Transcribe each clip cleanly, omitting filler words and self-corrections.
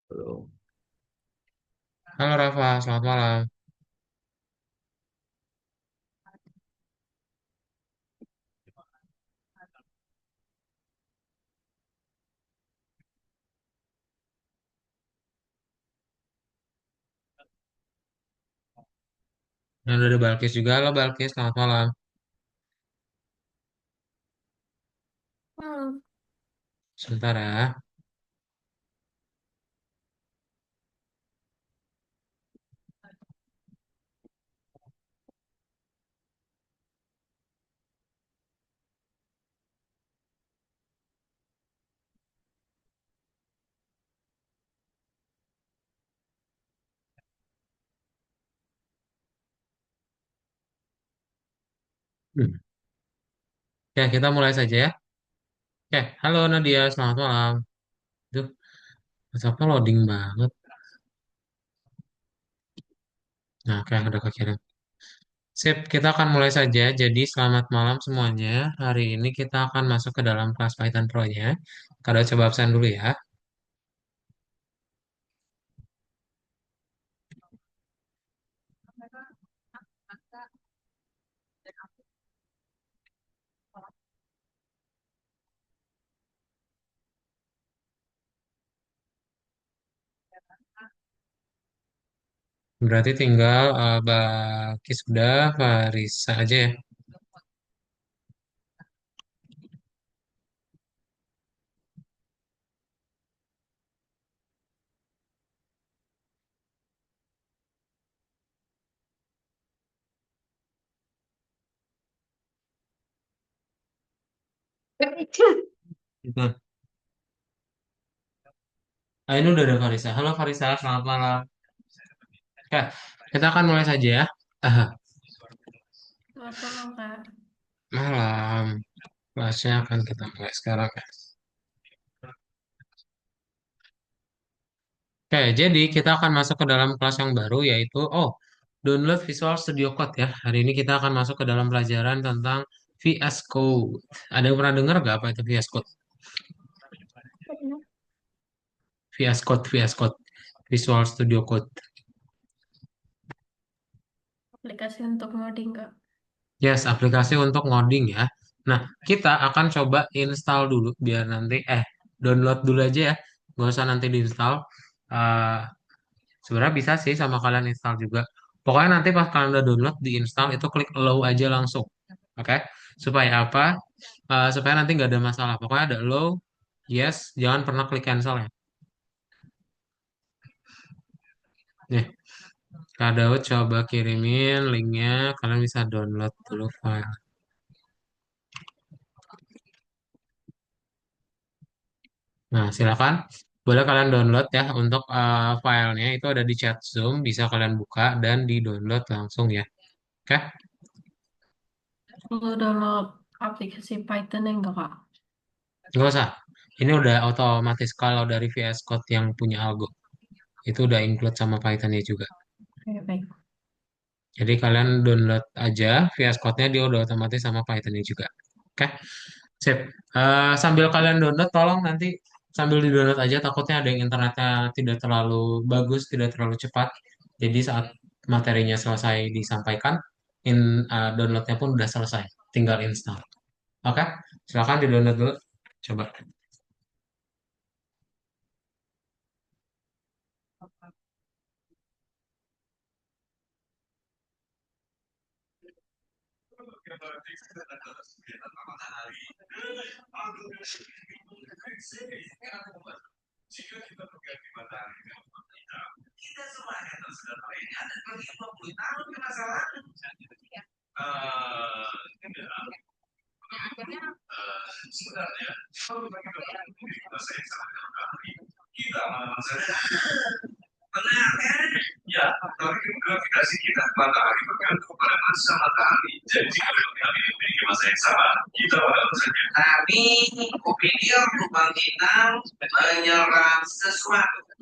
Halo. Halo Rafa, selamat malam. Dan udah ada Balkis juga. Halo Balkis, selamat malam. Hmm, Sebentar ya. Hmm. Ya, kita mulai saja ya. Oke, halo Nadia, selamat malam. Duh, WhatsApp-nya loading banget. Nah, oke, udah kekirim. Sip, kita akan mulai saja. Jadi, selamat malam semuanya. Hari ini kita akan masuk ke dalam kelas Python Pro-nya. Kada coba absen dulu ya. Berarti tinggal Balkis sudah, Farisa aja ya. Gitu. Ah, ini udah ada Farisa. Halo Farisa, selamat malam. Oke, kita akan mulai saja ya. Ah, selamat malam, Kak. malam. Kelasnya akan kita mulai sekarang ya. Oke, jadi kita akan masuk ke dalam kelas yang baru yaitu download Visual Studio Code ya. Hari ini kita akan masuk ke dalam pelajaran tentang VS Code. Ada yang pernah dengar nggak apa itu VS Code? VS Code, VS Code, Visual Studio Code. Aplikasi untuk ngoding, Kak. Yes, aplikasi untuk ngoding ya. Nah, kita akan coba install dulu biar nanti download dulu aja ya. Nggak usah nanti diinstal. Eh, Sebenarnya bisa sih sama kalian install juga. Pokoknya nanti pas kalian udah download, diinstal itu klik allow aja langsung. Oke? Supaya apa? Supaya nanti nggak ada masalah. Pokoknya ada allow, yes, jangan pernah klik cancel ya. Nih, Kak Daud coba kirimin linknya. Kalian bisa download dulu file. Nah, silakan. Boleh kalian download ya untuk filenya itu ada di chat Zoom. Bisa kalian buka dan di-download langsung ya. Oke? Perlu download aplikasi Python yang enggak, Kak? Nggak usah. Ini udah otomatis kalau dari VS Code yang punya algo. Itu udah include sama Python-nya juga. Oke, baik. Jadi kalian download aja VS Code-nya dia udah otomatis sama Python-nya juga. Oke, sip. Sambil kalian download, tolong nanti sambil di-download aja, takutnya ada yang internetnya tidak terlalu bagus, tidak terlalu cepat. Jadi saat materinya selesai disampaikan, downloadnya pun udah selesai. Tinggal install. Oke, silakan di-download dulu. Coba. Ya, tapi gravitasi kita matahari bergantung pada massa matahari. Jadi jika kami memiliki masa yang sama, kita bakal saja. Tapi video kebangkitan menyerang sesuatu.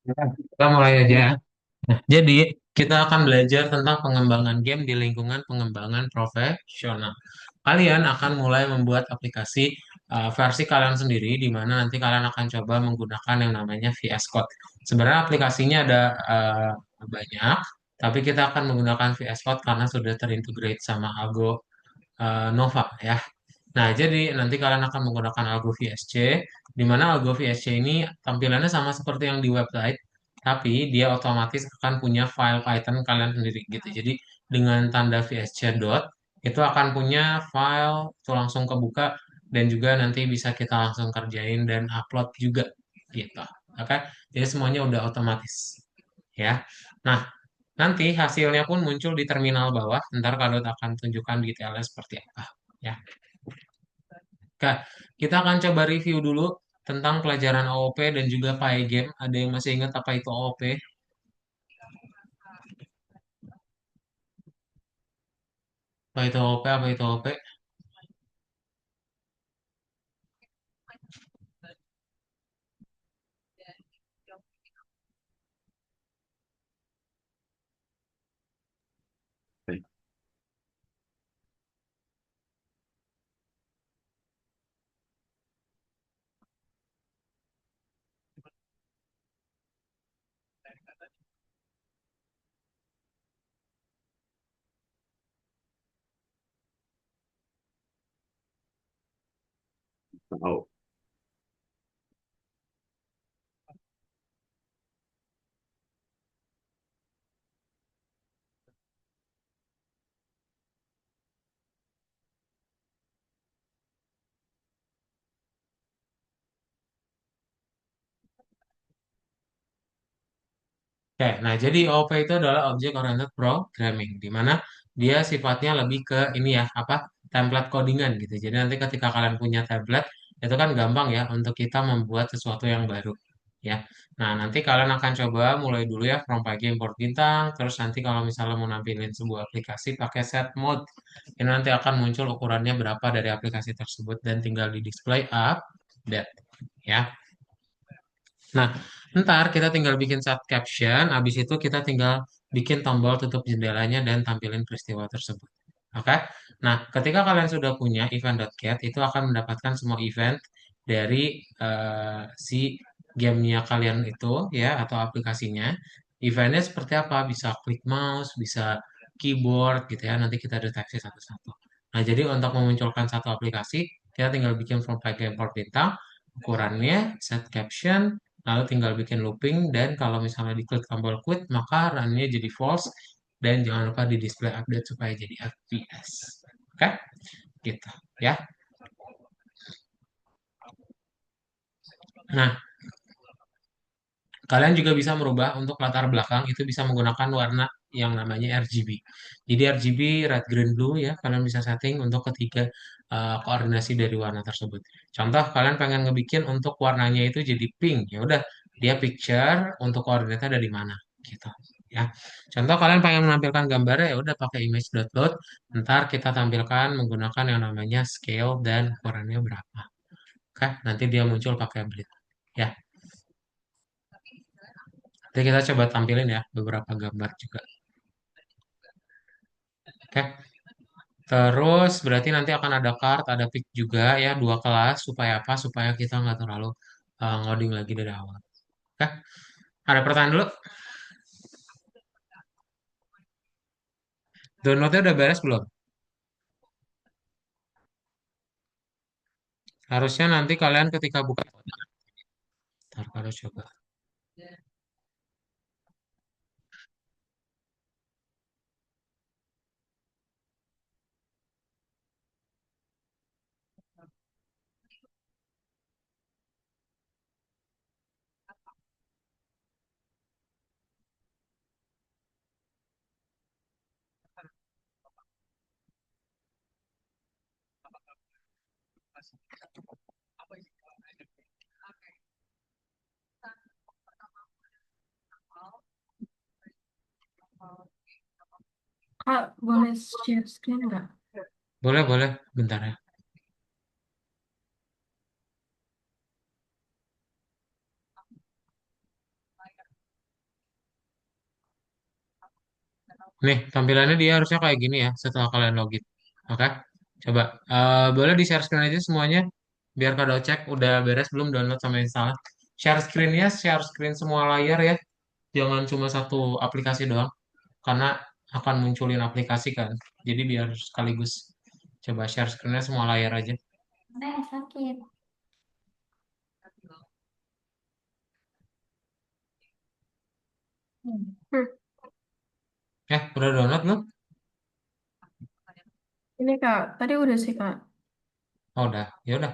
Kita mulai aja. Nah, jadi kita akan belajar tentang pengembangan game di lingkungan pengembangan profesional. Kalian akan mulai membuat aplikasi versi kalian sendiri, di mana nanti kalian akan coba menggunakan yang namanya VS Code. Sebenarnya aplikasinya ada banyak, tapi kita akan menggunakan VS Code karena sudah terintegrate sama Algo Nova ya. Nah, jadi nanti kalian akan menggunakan Algo VSC, di mana Algo VSC ini tampilannya sama seperti yang di website, tapi dia otomatis akan punya file Python kalian sendiri gitu. Jadi dengan tanda VSC dot, itu akan punya file itu langsung kebuka dan juga nanti bisa kita langsung kerjain dan upload juga gitu. Oke, jadi semuanya udah otomatis ya. Nah, nanti hasilnya pun muncul di terminal bawah. Ntar Kak akan tunjukkan detailnya seperti apa ya. Kak, kita akan coba review dulu tentang pelajaran OOP dan juga Pygame. Ada yang masih ingat apa itu OOP? Apa itu OOP? Apa itu OOP? Tahu. Oke, nah jadi OOP itu adalah Object Oriented Programming, di mana dia sifatnya lebih ke ini ya, apa template codingan gitu. Jadi nanti ketika kalian punya template, itu kan gampang ya untuk kita membuat sesuatu yang baru ya. Nah, nanti kalian akan coba mulai dulu ya from pagi import bintang, terus nanti kalau misalnya mau nampilin sebuah aplikasi pakai set mode, ini nanti akan muncul ukurannya berapa dari aplikasi tersebut dan tinggal di display up that ya. Nah, ntar kita tinggal bikin set caption, habis itu kita tinggal bikin tombol tutup jendelanya dan tampilin peristiwa tersebut. Oke? Nah, ketika kalian sudah punya event.get, itu akan mendapatkan semua event dari si gamenya kalian itu ya atau aplikasinya. Eventnya seperti apa? Bisa klik mouse, bisa keyboard gitu ya. Nanti kita deteksi satu-satu. Nah, jadi untuk memunculkan satu aplikasi, kita tinggal bikin from file import bintang, ukurannya, set caption, lalu tinggal bikin looping, dan kalau misalnya diklik tombol quit, maka run-nya jadi false, dan jangan lupa di display update supaya jadi FPS. Oke? Gitu. Ya. Nah, kalian juga bisa merubah untuk latar belakang, itu bisa menggunakan warna yang namanya RGB. Jadi RGB, red, green, blue ya, kalian bisa setting untuk ketiga koordinasi dari warna tersebut. Contoh, kalian pengen ngebikin untuk warnanya itu jadi pink, ya udah dia picture untuk koordinatnya dari mana gitu. Ya. Contoh kalian pengen menampilkan gambarnya ya udah pakai image.load, ntar kita tampilkan menggunakan yang namanya scale dan ukurannya berapa. Oke, nanti dia muncul pakai bleed. Ya. Jadi kita coba tampilin ya beberapa gambar juga. Oke. Terus berarti nanti akan ada card, ada pick juga ya, dua kelas. Supaya apa? Supaya kita nggak terlalu ngoding lagi dari awal. Oke. Ada pertanyaan dulu? Downloadnya udah beres belum? Harusnya nanti kalian ketika buka, ntar harus coba. Kak, boleh share screen nggak? Boleh, boleh. Bentar ya. Nih, tampilannya dia harusnya kayak gini ya setelah kalian login. Oke, coba. Boleh di-share screen aja semuanya. Biar Kado cek udah beres belum download sama install. Share screen-nya, share screen semua layar ya. Jangan cuma satu aplikasi doang. Karena akan munculin aplikasi kan. Jadi biar sekaligus. Coba share screen-nya semua layar aja. Sakit. Hmm. Udah download belum? Ini Kak, tadi udah sih Kak. Oh, udah. Ya udah.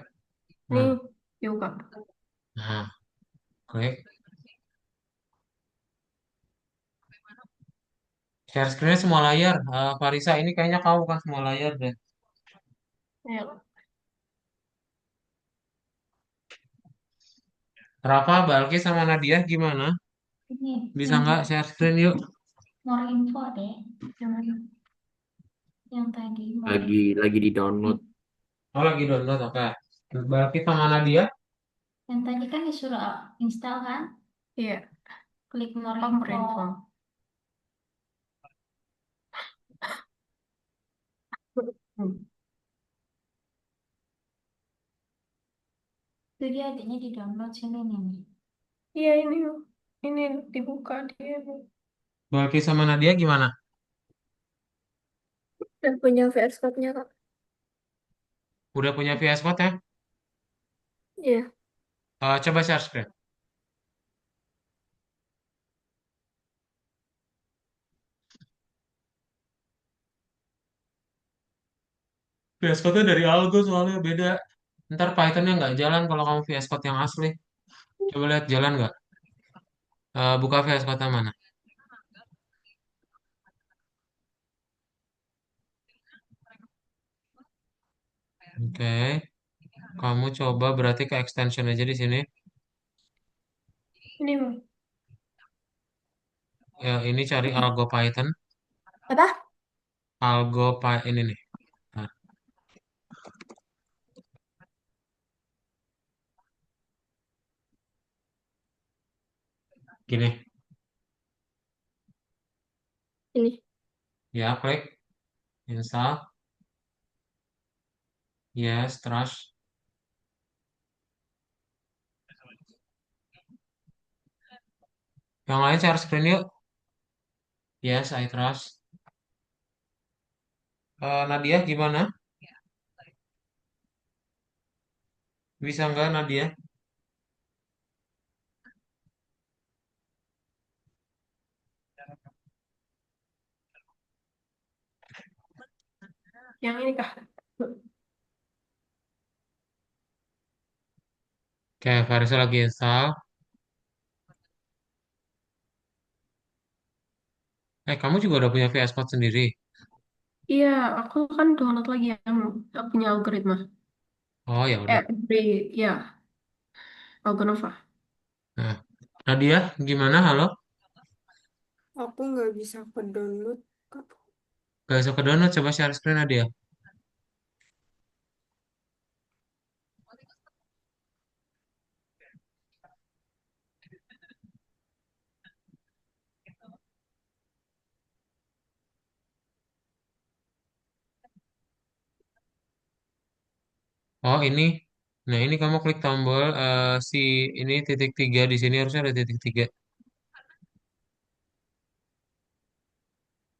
Nih, Mana? yuk Kak. Nah, klik. Share screen-nya semua layar. Farisa, ini kayaknya kamu bukan semua layar deh. Ayo. Rafa, Balki, sama Nadia gimana? Ini, Bisa yang nggak share screen yuk? more info deh. Yang mana? Yang tadi more Lagi di download. Oh, lagi download, oke. Balki sama Nadia? Yang tadi kan disuruh install kan? Iya. Klik more info. Hmm. Itu dia adanya di download sini nih. Iya ini dibuka dia. Balki sama Nadia gimana? Dan punya VS Code-nya Kak. Udah punya VS Code ya? Iya. Coba share screen. VS Code-nya dari Algo soalnya beda. Ntar Python-nya nggak jalan kalau kamu VS Code yang asli. Coba lihat jalan nggak? Buka VS Code yang mana? Oke. Kamu coba berarti ke extension aja di sini. Ini Bang. Ya, ini cari Algo Python. Apa? Algo Python ini nih. Nah, gini. Ini. Ya, klik. Install. Yes, trust. Yang lain share screen yuk. Yes, I trust. Nadia gimana? Bisa nggak Nadia? Yang ini kah? Oke, Farisa lagi install. Kamu juga udah punya VS Code sendiri. Iya, aku kan download lagi yang punya algoritma. Oh ya udah. Ya, Algonova. Nah, Nadia, gimana? Halo? Aku nggak bisa ke download, Kak. Gak bisa ke download, coba share screen Nadia. Oh ini. Nah ini kamu klik tombol si ini titik tiga di sini harusnya ada titik tiga.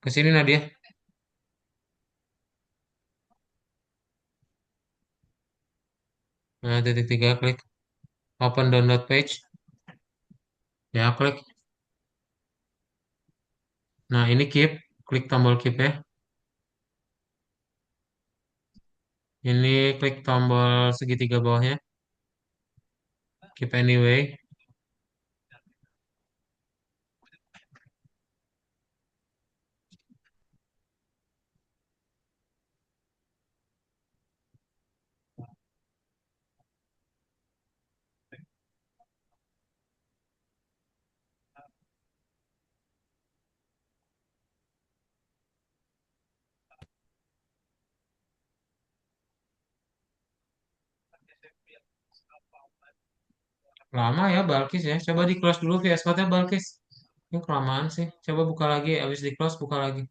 Ke sini Nadia. Nah, titik tiga klik open download page. Ya, klik. Nah, ini keep. Klik tombol keep ya. Ini klik tombol segitiga bawahnya. Keep anyway. Lama ya Balkis ya. Coba di close dulu VS Code-nya Balkis. Ini kelamaan sih. Coba buka lagi. Habis di close buka lagi.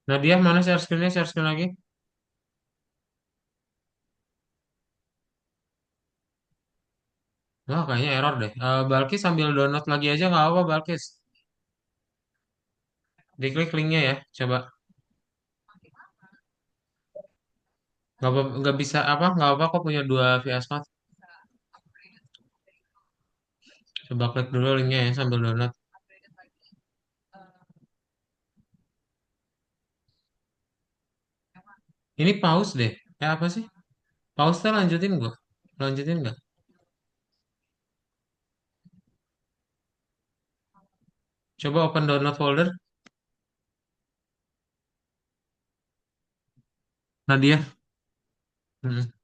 Nah dia mana share screen-nya? Share screen lagi. Wah kayaknya error deh. Balkis sambil download lagi aja nggak apa Balkis. Diklik linknya ya. Coba. Nggak bisa apa? Nggak apa kok punya dua VS Code. Coba klik dulu linknya ya sambil download. Ini pause deh. Apa sih? Pause lanjutin gua. Lanjutin nggak? Coba open download folder. Nadia. Hmm.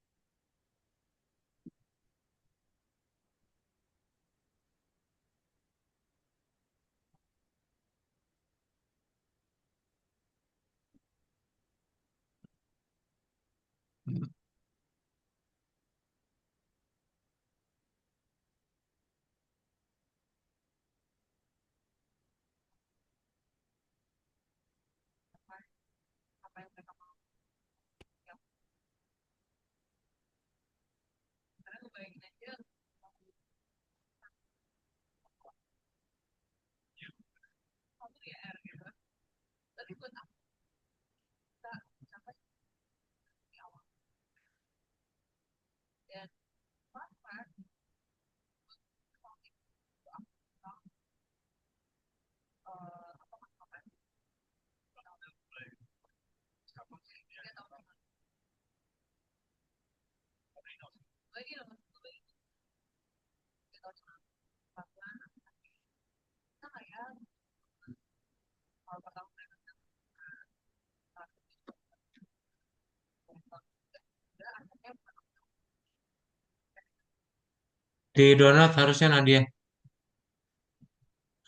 Di download harusnya Nadia.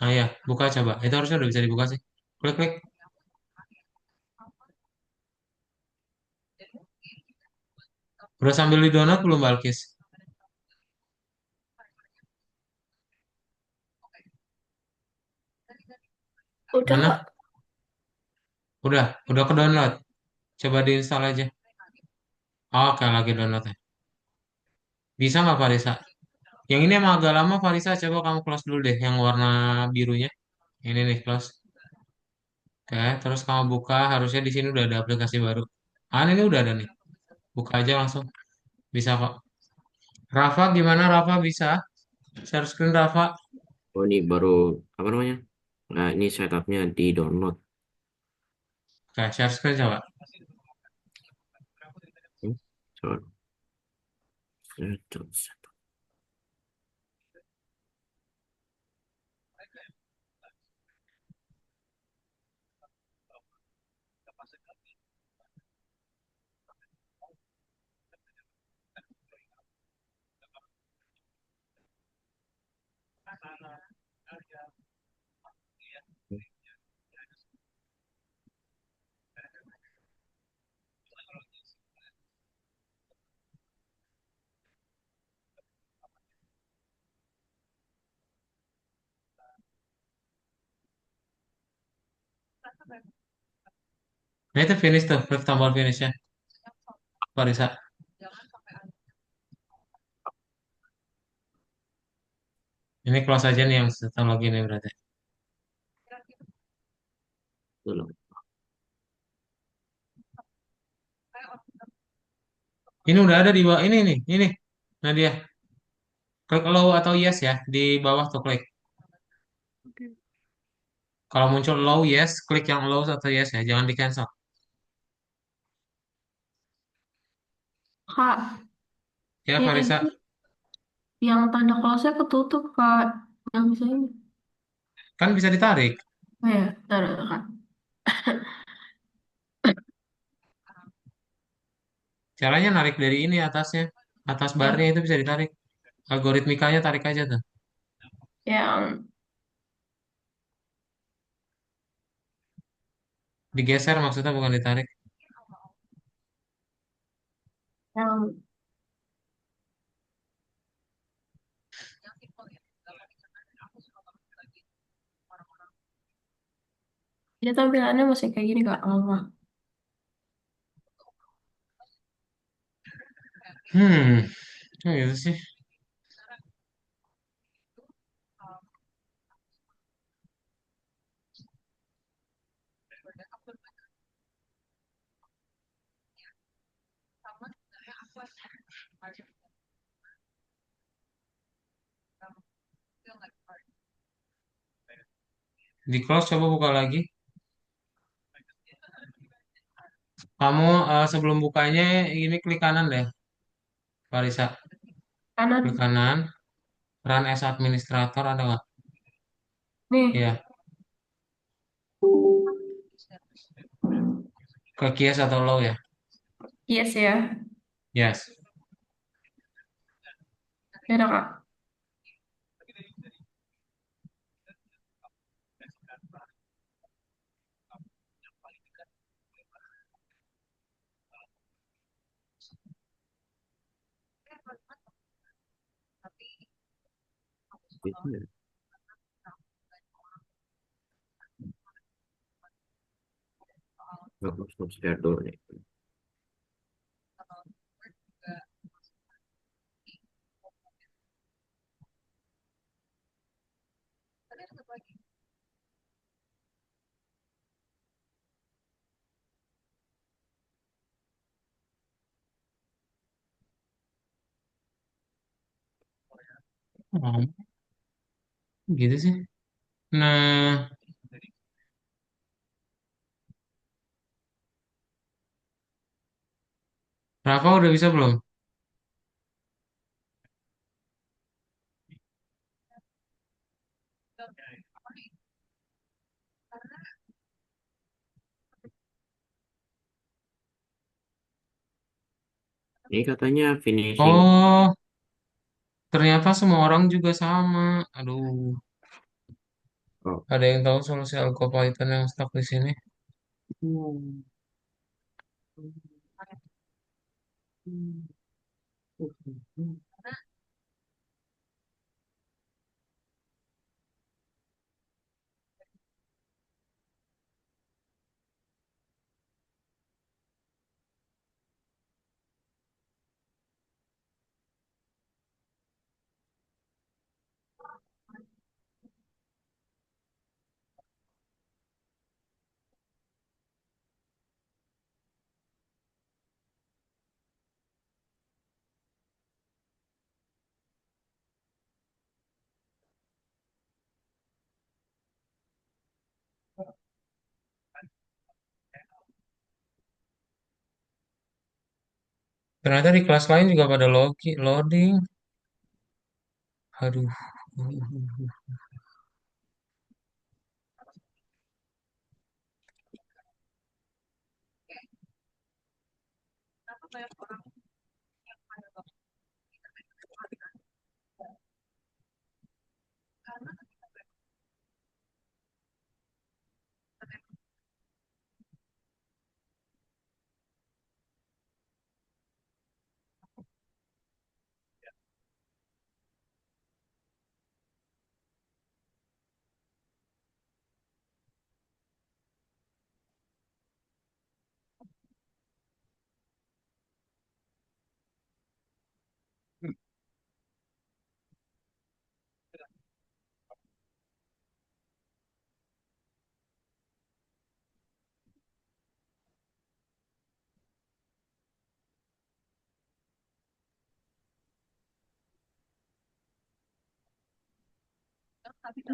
Ah ya, buka coba. Itu harusnya udah bisa dibuka sih. Klik klik. Udah sambil di download belum Balkis? Udah kok. Mana? Udah ke download. Coba diinstal aja. Oke, lagi download ya. Bisa nggak Farisa? Yang ini emang agak lama Farisa. Coba kamu close dulu deh, yang warna birunya. Ini nih close. Oke, terus kamu buka. Harusnya di sini udah ada aplikasi baru. Ah, ini udah ada nih. Buka aja langsung. Bisa kok. Rafa gimana Rafa bisa? Share screen Rafa. Oh ini baru apa namanya? Nah ini setupnya di download. Oke, share screen coba. Hmm, coba. Setup. Nah itu finish tuh, klik tombol finishnya, Farisa. Ini close aja nih yang setelah login nih berarti. Belum. Ini udah ada di bawah ini nih, ini. Nah dia, klik allow atau yes ya, di bawah tuh klik. Oke. Kalau muncul allow yes, klik yang allow atau yes ya, jangan di cancel. Kak, Ya ya Farisa, ini yang tanda close-nya ketutup, Kak. Yang bisa ini. kan bisa ditarik. Oh ya, taruh, Kak. Caranya narik dari ini atasnya, atas barnya Yang, itu bisa ditarik. Algoritmikanya tarik aja tuh. yang, Digeser maksudnya bukan ditarik. yang, dia tampilannya masih kayak gini, Kak. Lama. Hmm, oh gitu sih. Di close coba buka lagi. Kamu sebelum bukanya ini klik kanan deh, Farisa. Klik Kanan. kanan, run as administrator ada nggak? Nih, Iya, ke yes atau low ya? yes ya. Yes. Ya udah, Kak. Itu ya. Nggak harus share dulu nih. Oh, gitu sih. Nah, Rafa udah bisa belum? Ini katanya finishing. Oh, ternyata semua orang juga sama. Aduh, Oh. ada yang tahu solusi Algo Python yang stuck di sini? Hmm. Ternyata di kelas lain juga pada loading. Aduh.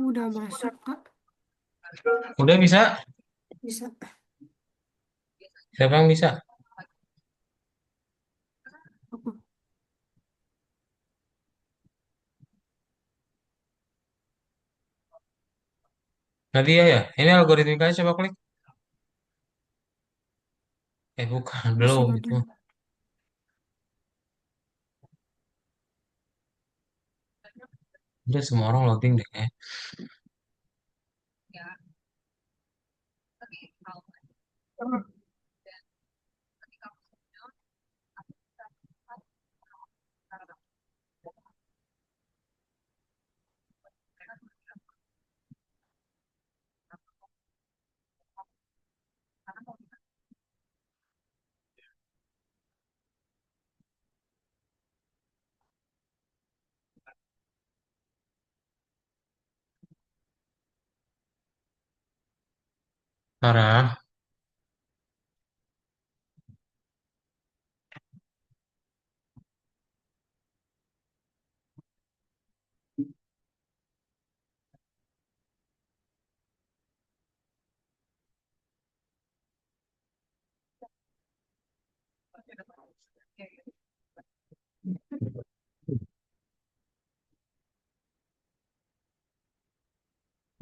Udah masuk, Kak. Udah bisa? Bisa. Siapa yang bisa? Aku. Nadia ya? Ini algoritmikanya coba klik. Bukan, Masih belum itu. loading. Udah semua orang loading deh kayaknya. Sarah,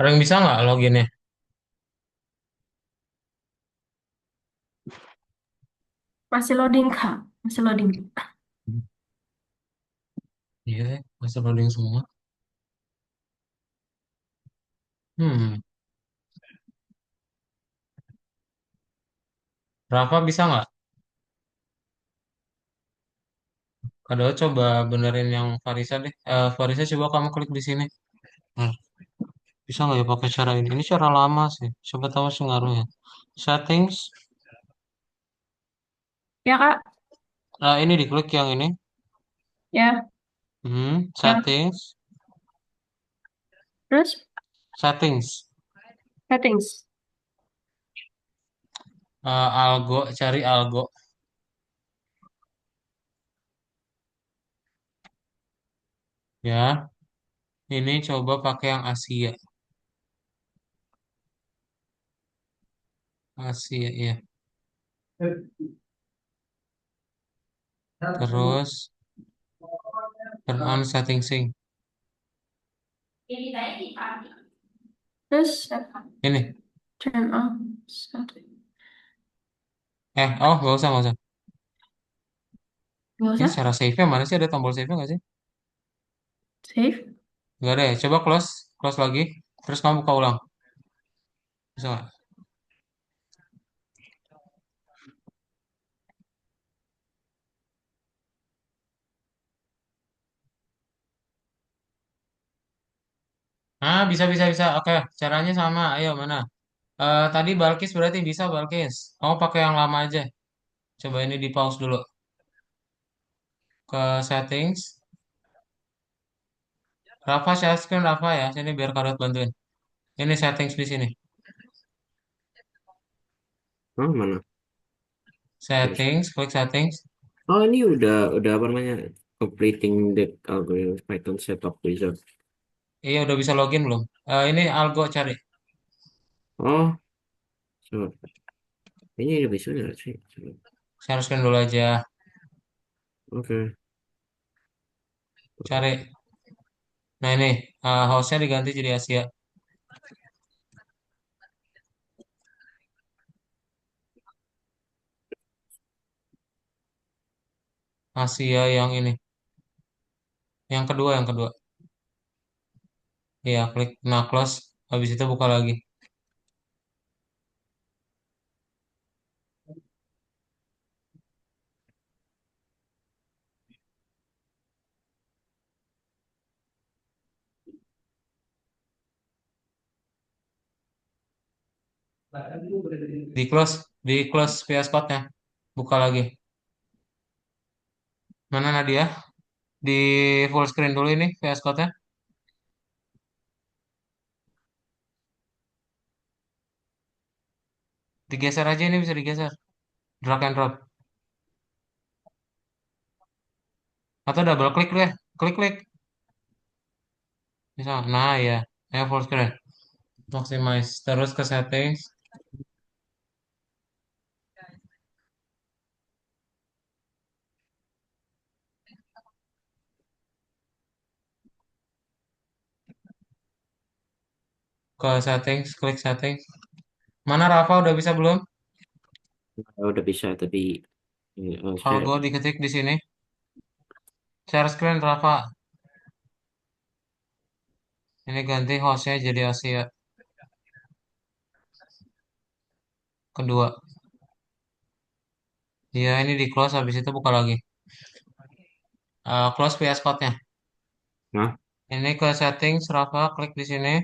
ada yang bisa nggak loginnya? Masih loading, Kak. Masih loading. Iya, masih loading semua. Hmm, Rafa bisa nggak? Kadang coba benerin yang Farisa deh. Farisa coba kamu klik di sini. Nah, bisa nggak ya pakai cara ini? Ini cara lama sih. Coba tahu sih ngaruhnya. Settings. Ya, Kak. Ini diklik yang ini. Ya, ya. Settings. Terus Settings. settings. Algo, cari algo. Ya, ini coba pakai yang Asia. Asia, ya. Terus, turn on setting sync. Terus Ini. turn on setting. Oh, nggak usah, nggak usah. Nggak Ini usah. cara save-nya mana sih? Ada tombol save-nya nggak sih? Save. Nggak ada ya. Coba close. Close lagi. Terus kamu buka ulang. Bisa nggak? Bisa, bisa, bisa. Oke, caranya sama. Ayo, mana? Tadi Balkis berarti bisa, Balkis. Kamu pakai yang lama aja. Coba ini di pause dulu. Ke settings. Rafa share screen Rafa ya. Sini biar Kadot bantuin. Ini settings di sini. Oh, mana? Yes. Settings, klik settings. Oh, ini udah apa namanya? Completing the algorithm Python setup wizard. Iya, udah bisa login belum? Ini algo cari. Oh, so, ini udah bisa nggak sih? Share screen dulu aja. Oke. Cari. Nah ini, hostnya diganti jadi Asia. Asia yang ini. Yang kedua, yang kedua. Iya, klik. Nah, close. Habis itu buka lagi. Di close VS Code-nya. Buka lagi. Mana Nadia? Di full screen dulu ini VS Code-nya. Digeser aja ini bisa digeser. Drag and drop. Atau double klik deh. Klik-klik. Bisa. Nah, ya. Ya, full screen. Maximize. Terus ke settings. Ke settings. Klik settings. Mana Rafa udah bisa belum? Udah bisa tapi saya Algo diketik di sini. Share screen Rafa. Ini ganti hostnya jadi Asia. Kedua. Ya, ini di close. Habis itu buka lagi. Close VS Code-nya. nah Ini ke settings, Rafa, klik di sini.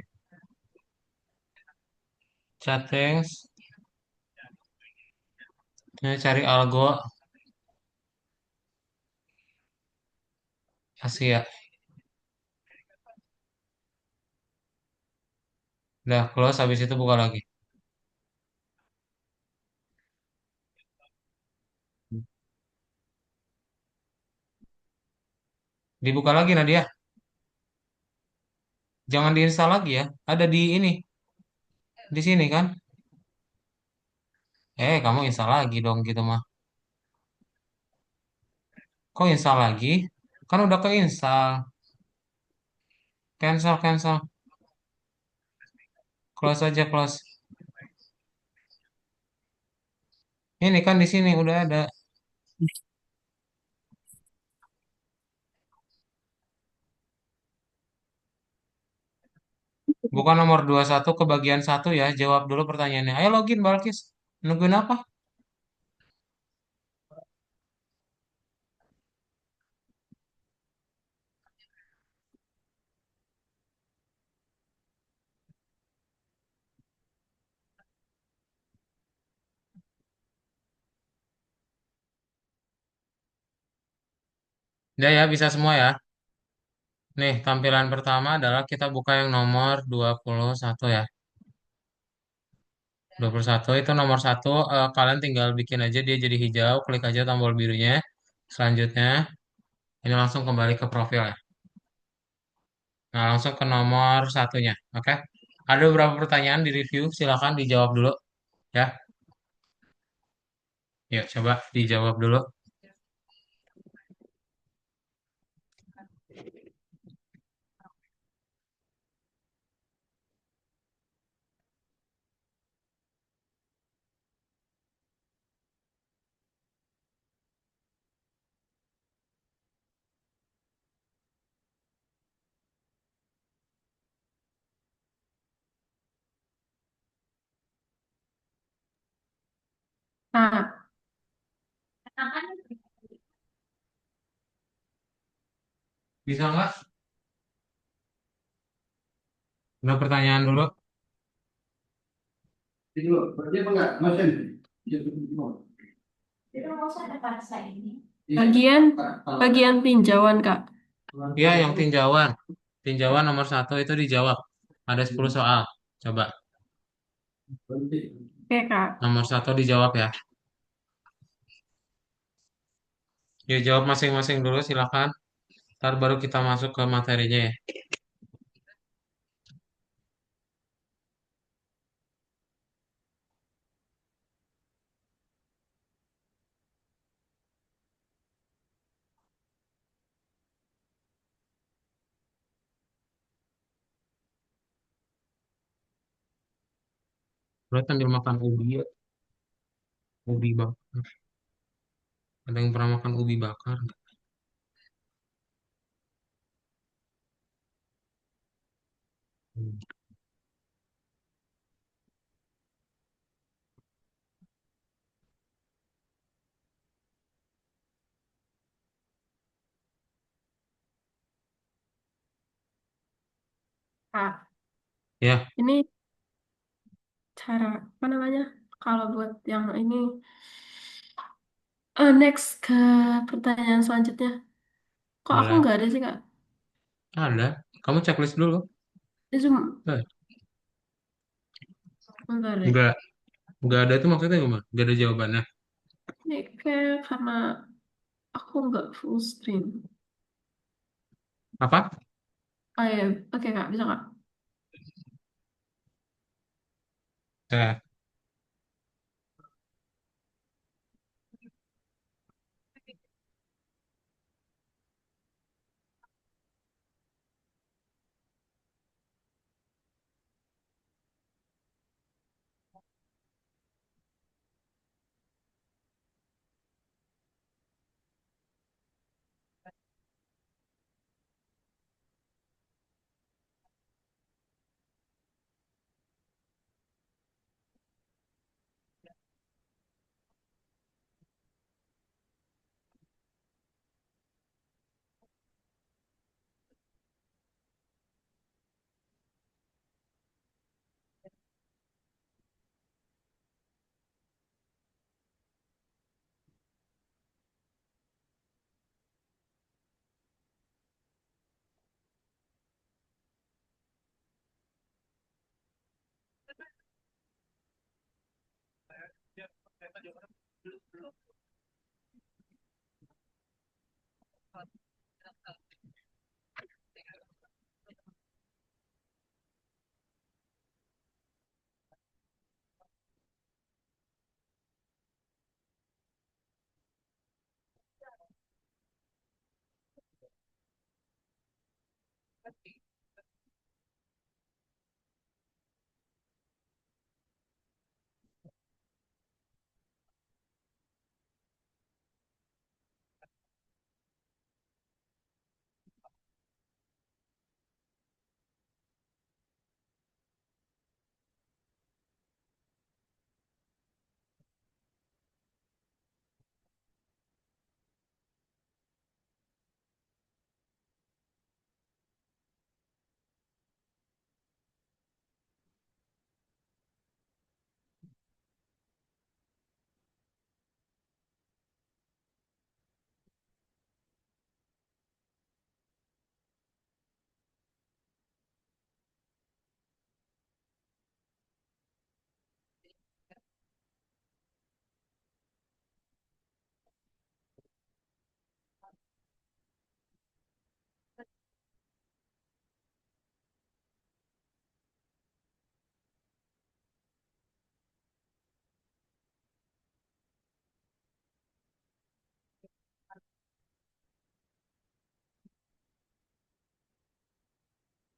Settings. Ini cari algo Asia. Udah close, habis itu buka lagi. Dibuka lagi Nadia. Jangan diinstal lagi ya. Ada di ini. Di sini kan. Kamu install lagi dong gitu mah. Kok install lagi? Kan udah keinstall. Cancel, cancel. Close aja, close. Ini kan di sini udah ada. Bukan nomor 21 ke bagian satu ya. Jawab dulu pertanyaannya. Ayo login, Balkis. Nungguin apa? Udah ya, bisa semua ya. Nih, tampilan pertama adalah kita buka yang nomor 21 ya. 21 itu nomor satu, kalian tinggal bikin aja dia jadi hijau, klik aja tombol birunya. Selanjutnya, ini langsung kembali ke profil ya. Nah, langsung ke nomor satunya, oke? Ada beberapa pertanyaan di review, silakan dijawab dulu ya. Yuk, coba dijawab dulu. Nah, Bisa nggak? Udah pertanyaan dulu. Bagian bagian tinjauan, Kak. Iya, yang tinjauan. Tinjauan nomor satu itu dijawab. Ada 10 soal. Coba, Oke, Kak. nomor satu dijawab ya. Yuk, jawab masing-masing dulu, silakan. Ntar baru kita masuk ke materinya ya. Lo sambil makan ubi ya. Ubi bakar. Ada yang pernah makan ubi bakar nggak? Hmm. Kak, Ya, ini cara apa namanya? Kalau buat yang ini next ke pertanyaan selanjutnya. Kok aku boleh. nggak ada sih, Kak? Ada. Kamu checklist dulu. Ini cuma Eh, bentar deh. Enggak. Enggak ada itu maksudnya gimana? Enggak ada jawabannya. Ini kayak karena aku nggak full screen. Apa? Oh ya, oke Kak, bisa Kak. Nah,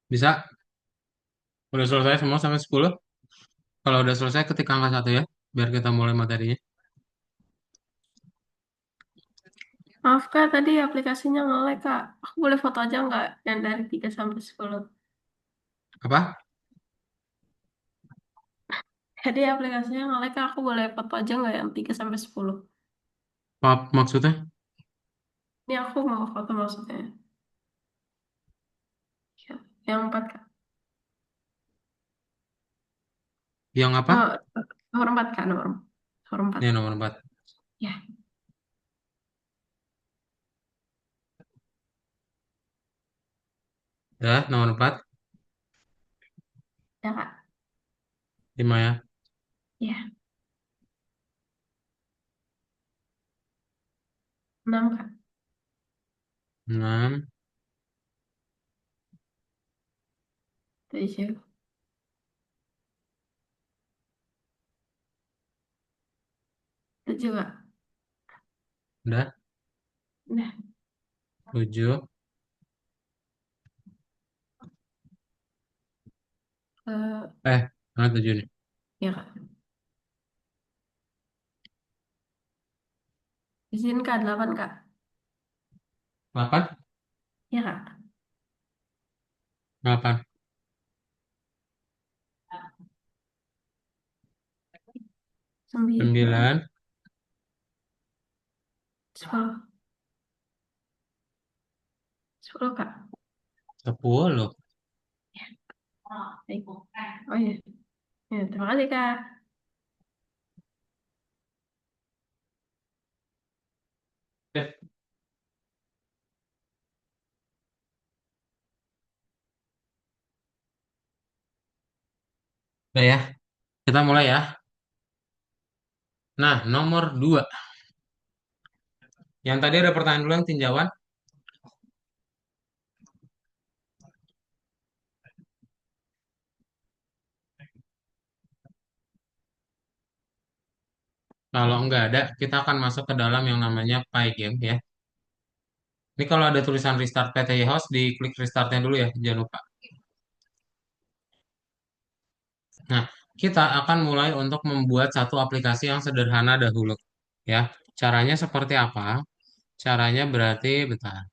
bisa. Udah selesai semua sampai 10. Kalau udah selesai ketik angka satu ya, biar kita mulai materinya. Maaf Kak, tadi aplikasinya nge-lag Kak. Aku boleh foto aja nggak yang dari 3 sampai 10? Apa? Jadi aplikasinya nge-lag Kak, aku boleh foto aja nggak yang 3 sampai 10? Apa maksudnya? Ini aku mau foto maksudnya. Ya, yang 4 Kak. Yang apa? Oh, nomor 4 Kak, nomor 4. Ini nomor 4. Ya, Ya, nomor 4. ya Kak. 5 ya. Ya, 6 Kak. 6. 7. 7 Kak. Udah. Nah, 7. eh, Mana 7 nih? ya Kak. Di sini Kak, 8 Kak. 8. Ya Kak. 8. 9. 9. 10. 10 Kak. 10. Baik. Oh iya. Ya, terima kasih Kak. Oke. Udah ya. Kita mulai ya. Nah, nomor 2. Yang tadi ada pertanyaan dulu yang tinjauan. Kalau nggak ada, kita akan masuk ke dalam yang namanya Pygame ya. Ini kalau ada tulisan restart PTY host, diklik restartnya dulu ya, jangan lupa. Nah, kita akan mulai untuk membuat satu aplikasi yang sederhana dahulu. Ya, caranya seperti apa? Caranya berarti, bentar.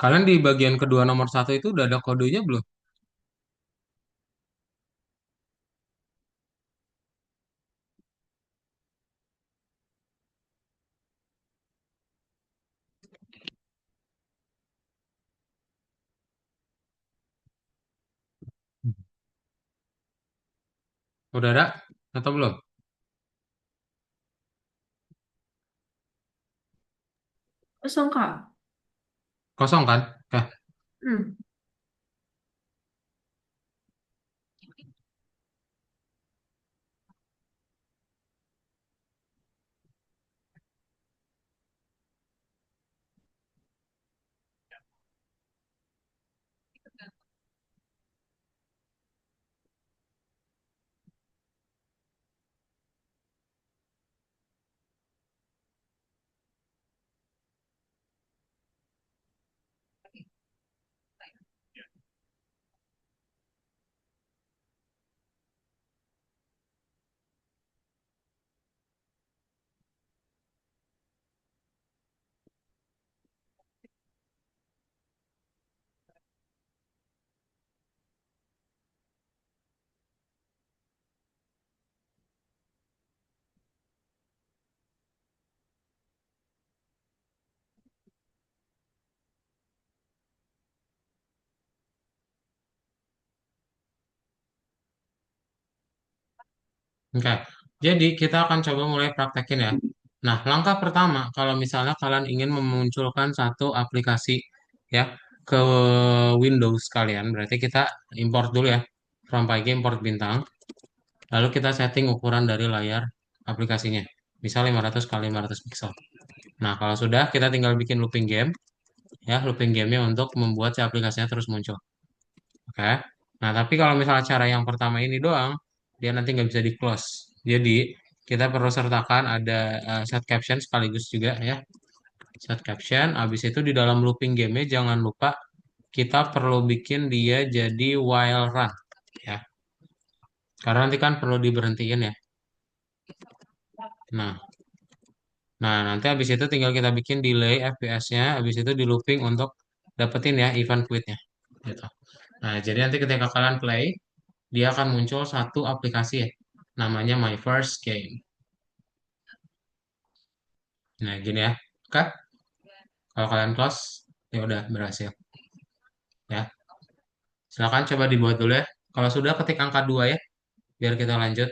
Kalian di bagian kedua nomor satu itu udah ada kodenya belum? Udah ada atau belum? Kosong, Kak. Kosong kan? Oke. Hmm. Oke. Jadi kita akan coba mulai praktekin ya. Nah, langkah pertama kalau misalnya kalian ingin memunculkan satu aplikasi ya ke Windows kalian, berarti kita import dulu ya. From PyG import bintang. Lalu kita setting ukuran dari layar aplikasinya. Misal 500 kali 500 pixel. Nah, kalau sudah kita tinggal bikin looping game ya, looping gamenya untuk membuat si aplikasinya terus muncul. Oke. Nah, tapi kalau misalnya cara yang pertama ini doang, dia nanti nggak bisa di-close. Jadi, kita perlu sertakan ada set caption sekaligus juga ya. Set caption, habis itu di dalam looping game-nya jangan lupa kita perlu bikin dia jadi while run ya. Karena nanti kan perlu diberhentiin ya. Nah, nah nanti habis itu tinggal kita bikin delay FPS-nya, habis itu di looping untuk dapetin ya event quit-nya. Gitu. Nah, jadi nanti ketika kalian play, dia akan muncul satu aplikasi ya, namanya My First Game. Nah, gini ya. Oke, kalau kalian close, ya udah berhasil. Ya, silakan coba dibuat dulu ya. Kalau sudah ketik angka 2 ya, biar kita lanjut.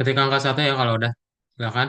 Ketik angka satu ya kalau udah. Silakan.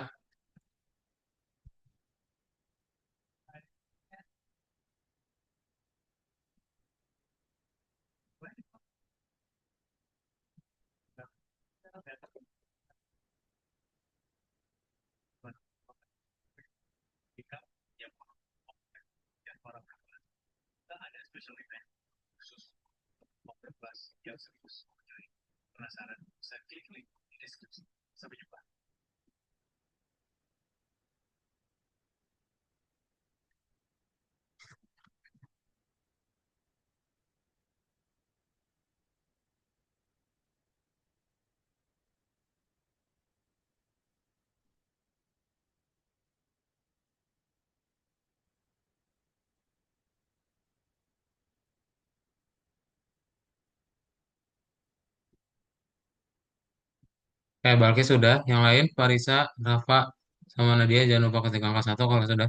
Kayak Balkis sudah. Yang lain, Farisa, Rafa, sama Nadia jangan lupa ketik angka satu kalau sudah.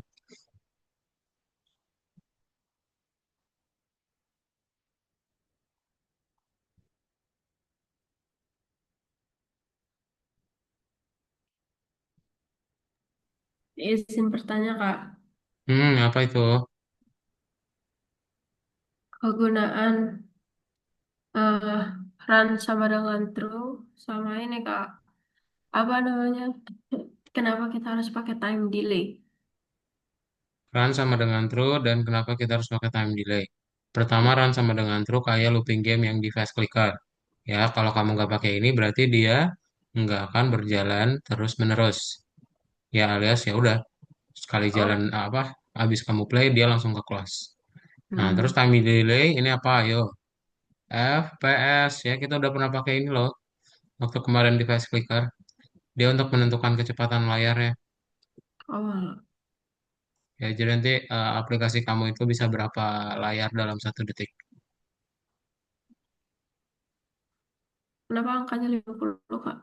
Izin bertanya, Kak. Apa itu? Kegunaan eh run sama dengan true sama ini, Kak. Apa namanya? Kenapa kita harus pakai time delay? Run sama dengan true dan kenapa kita harus pakai time delay? Pertama, run sama dengan true kayak looping game yang di fast clicker. Ya, kalau kamu nggak pakai ini berarti dia nggak akan berjalan terus-menerus. Ya, alias ya udah sekali jalan Oh, apa habis kamu play dia langsung ke close. Nah, terus hmm. time delay ini apa? Ayo, FPS ya kita udah pernah pakai ini loh waktu kemarin di fast clicker. Dia untuk menentukan kecepatan layarnya. Oh, Ya, jadi nanti aplikasi kamu itu bisa berapa layar dalam 1 detik. kenapa angkanya 50, Kak?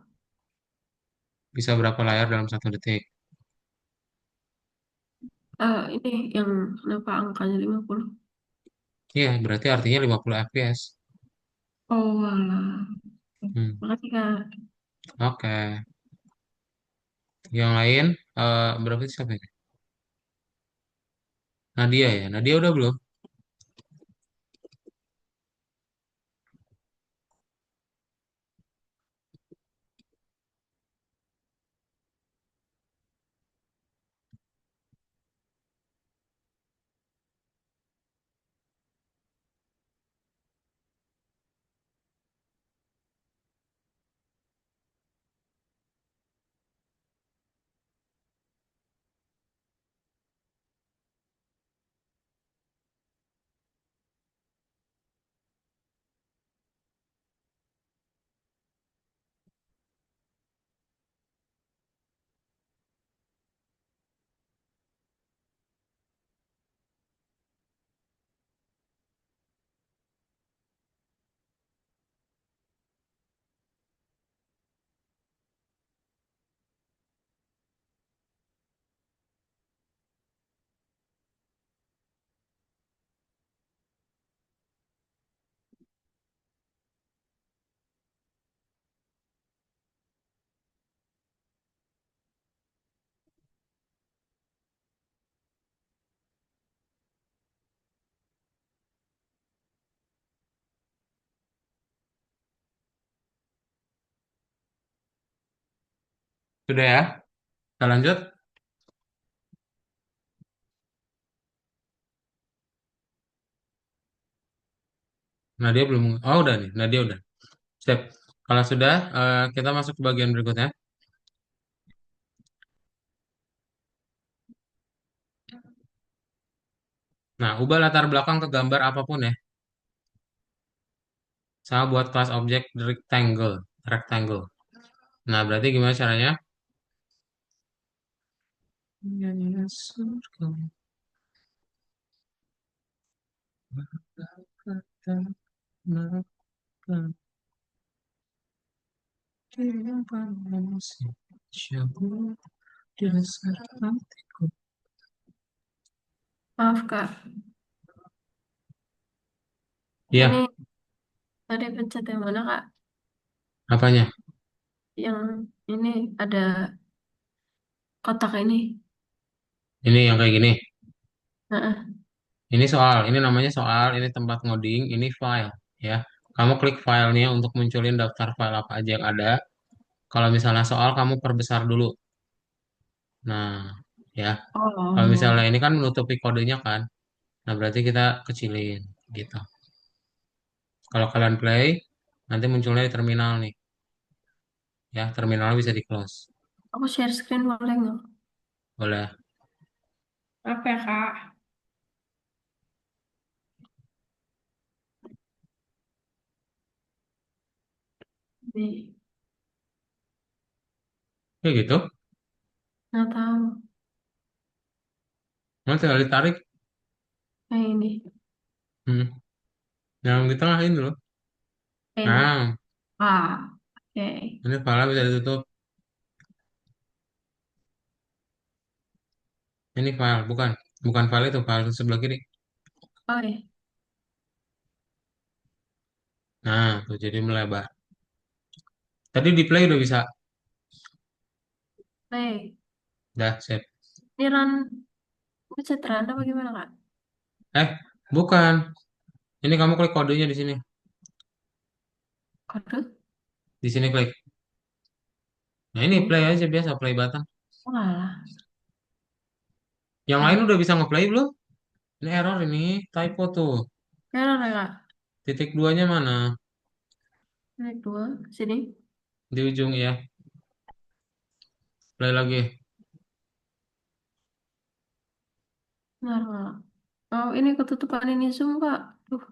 Bisa berapa layar dalam 1 detik? Ini yang kenapa angkanya 50? Iya, berarti artinya 50 fps. Oh, alah. Hmm, Makasih, Kak. oke. Yang lain, berapa itu siapa ini? Nadia ya. Nadia udah belum? Sudah ya? Kita lanjut. Nadia belum. Oh, udah nih. Nadia udah. Sip. Kalau sudah, kita masuk ke bagian berikutnya. Nah, ubah latar belakang ke gambar apapun ya. Saya buat kelas objek rectangle. Rectangle. Nah, berarti gimana caranya? Nyanyian surga, kata makan, kirim pada musim, syahdu di dasar hatiku. Maaf, Kak. Iya, Ini tadi pencet yang mana, Kak? apanya? yang ini ada kotak ini. Ini yang kayak gini. Heeh. Ini soal, ini namanya soal, ini tempat ngoding, ini file, ya. Kamu klik filenya untuk munculin daftar file apa aja yang ada. Kalau misalnya soal, kamu perbesar dulu. Nah, ya. Kalau misalnya Oh, ini kan menutupi kodenya kan, nah berarti kita kecilin, gitu. Kalau kalian play, nanti munculnya di terminal nih, ya. Terminalnya bisa di close, aku share screen boleh nggak? boleh. Apa ya, Kak? Nih, Ya gitu. nggak tahu. Nanti tinggal ditarik, Kayak ini. hmm. Yang di tengah ini loh. Ini. Nah, Ah, oke. ini file bisa ditutup. Ini file, bukan, bukan file itu, file sebelah kiri. Oh ya, Nah, tuh jadi melebar. Tadi di play udah bisa. play. Dah, save. Ini run, bisa run apa gimana, Kak? Eh, bukan. Ini kamu klik kodenya di sini. Kode? Di sini klik. Nah, ini Ini. play aja biasa, play button. Oh, alah. Yang lain Eh, udah bisa ngeplay belum? Ini error ini, typo tuh. error ya, Kak? Titik duanya mana? Naik dua, sini. Di ujung ya. Play lagi. Benar, Kak. Oh, ini ketutupan ini Zoom, Kak. Duh.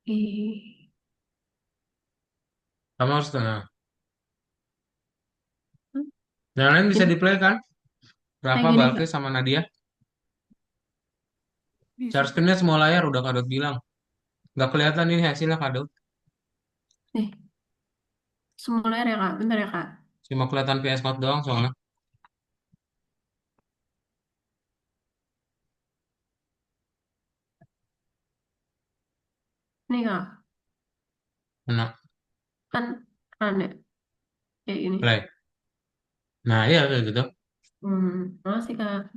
Ih. Kamu harus tenang. Hmm, Yang lain bisa ini di play kan? kayak Rafa, gini, Kak. Balkis, sama Nadia. Share Bisa. screen-nya semua layar udah Kadut bilang. Nggak kelihatan ini hasilnya Kadut. Nih, semua layar ya, Kak. Bentar ya, Kak. Cuma kelihatan PS Code doang soalnya. Nih, Kak. Nah, Kan run ya. Kayak gini. play. Nah, iya kayak gitu. Makasih, Kak.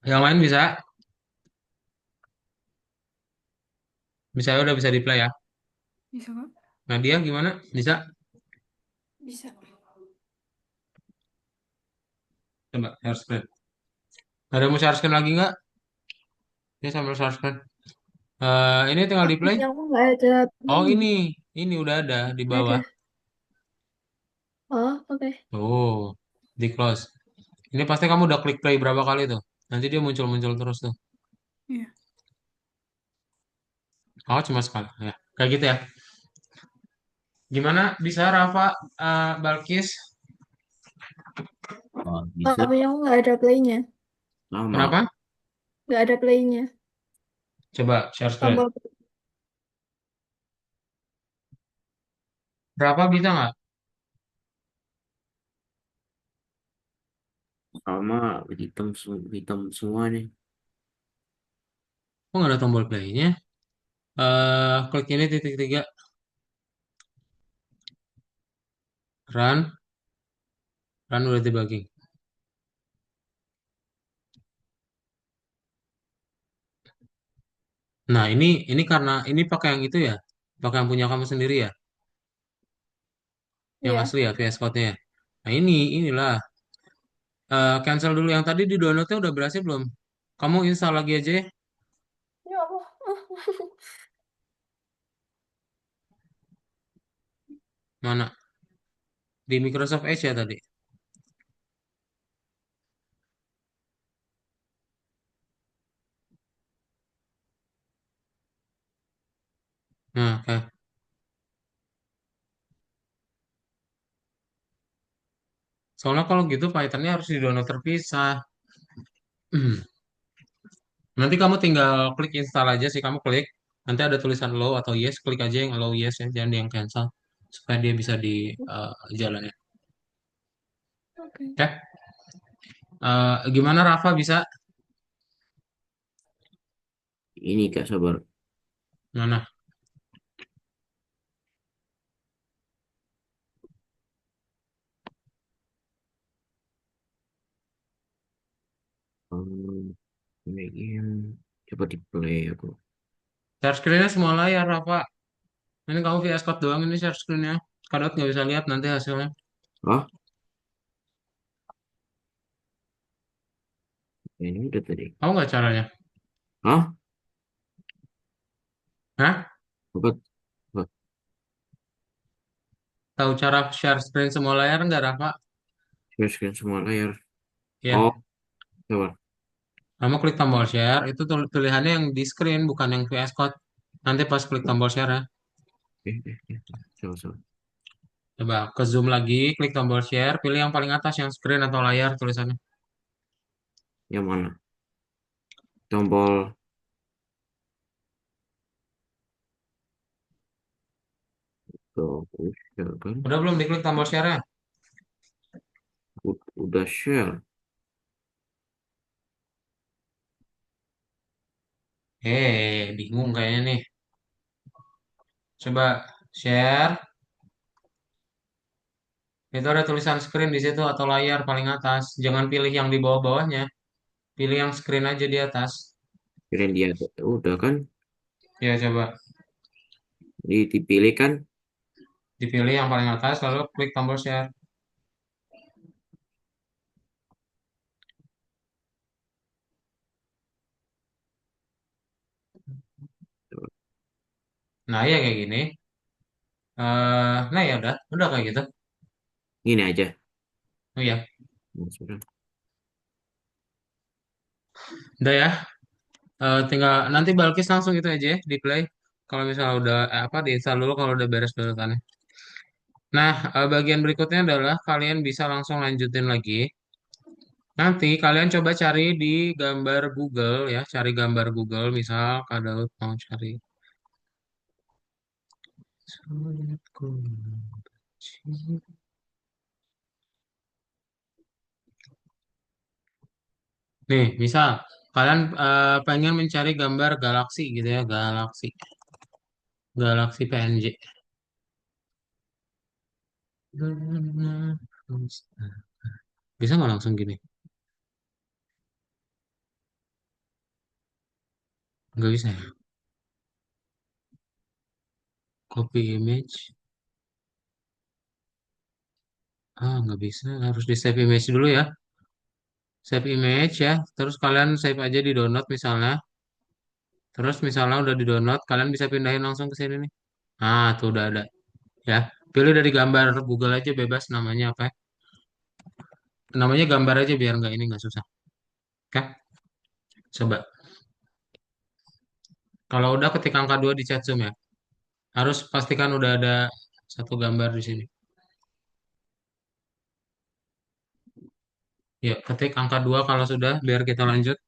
Yang lain bisa. Bisa udah bisa di play ya. Bisa, Kak? Nadia gimana? Bisa? Bisa. Coba share screen. Ada mau share screen lagi nggak? Ini sambil share screen. Ini tinggal di play. Tapi aku nggak ada Oh playnya. ini udah ada di Nggak bawah. ada. Oh, oke. Tuh, di close. Ini pasti kamu udah klik play berapa kali tuh? Nanti dia muncul-muncul terus tuh. Iya. Oh, cuma sekali. Ya, kayak gitu ya. Gimana? Bisa, Rafa, Balkis? Oh, Oh, bisa tapi aku nggak ada playnya. lama. Kenapa? Nggak ada playnya. Coba share screen. Tombol. Berapa bisa nggak? Lama hitam, hitam semua nih. Kok nggak ada tombol playnya? Klik ini titik tiga. Run. Run udah dibagi. Nah, ini karena ini pakai yang itu ya. Pakai yang punya kamu sendiri ya. Yang Iya. asli ya, VS Code-nya ya. Nah, inilah. Cancel dulu yang tadi di downloadnya udah berhasil belum? Kamu install lagi aja ya. Ya Allah. Mana? Di Microsoft Edge ya tadi. Nah, oke. Soalnya kalau gitu Python-nya harus di-download terpisah. Nanti kamu tinggal klik install aja sih, kamu klik. Nanti ada tulisan allow atau yes, klik aja yang allow yes ya, jangan yang cancel. Supaya dia bisa di jalan ya. Oke. Oke. Gimana Rafa bisa? Ini Kak, sabar. Mana? Hmm, ini coba di play aku. Share screen-nya semua layar, Rafa. Ini kamu VS Code doang ini share screen-nya. Kadot nggak bisa lihat nanti hasilnya. Ah, ini udah tadi. Tahu nggak caranya? Hah? Hah? Apa? Apa? Tahu cara share screen semua layar nggak, Rafa? Share screen semua layar. Ya, Oh, sabar. kamu klik tombol share, itu pilihannya yang di screen, bukan yang VS Code. Nanti pas klik tombol share ya. Sabar, sabar. Coba ke zoom lagi, klik tombol share, pilih yang paling atas yang screen atau layar tulisannya. Yang mana? Tombol. Tuh, share kan? Udah belum diklik tombol share-nya? Udah share. Bingung kayaknya nih. Coba share, itu ada tulisan screen di situ atau layar paling atas. Jangan pilih yang di bawah-bawahnya, pilih yang screen aja di atas. Kirain dia udah kan? Ya coba Dipilih kan? dipilih yang paling atas, lalu klik tombol share. Nah ya kayak gini. Nah ya udah kayak gitu. Gini aja. Oh ya, Nah, sudah. udah ya. Tinggal nanti Balkis langsung itu aja ya, di play. Kalau misalnya udah apa diinstal dulu kalau udah beres beresannya. Nah, bagian berikutnya adalah kalian bisa langsung lanjutin lagi. Nanti kalian coba cari di gambar Google ya, cari gambar Google, misal Kak Daud mau cari. Nih, misal kalian pengen mencari gambar galaksi gitu ya, galaksi PNG. Bisa nggak langsung gini? Nggak bisa ya? Copy image. Nggak bisa. Harus di save image dulu ya. Save image ya. Terus kalian save aja di download misalnya. Terus misalnya udah di download, kalian bisa pindahin langsung ke sini nih. Tuh udah ada. Ya. Pilih dari gambar Google aja bebas namanya apa ya. Namanya gambar aja biar nggak ini nggak susah. Oke. Coba. Kalau udah ketik angka 2 di chat Zoom ya. Harus pastikan udah ada satu gambar di sini. Ya, ketik angka 2 kalau sudah biar kita lanjut.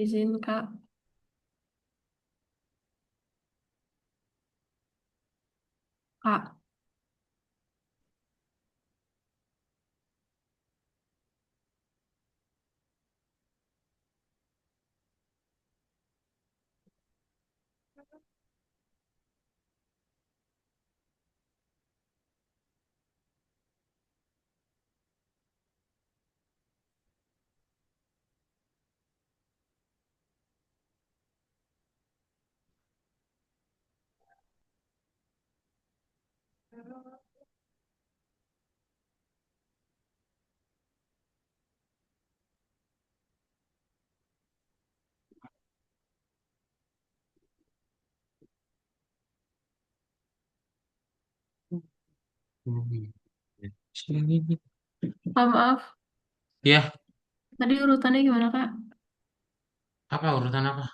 Izin Kak. Kak. Ah, maaf, Ya, tadi urutannya gimana Kak? apa urutan apa?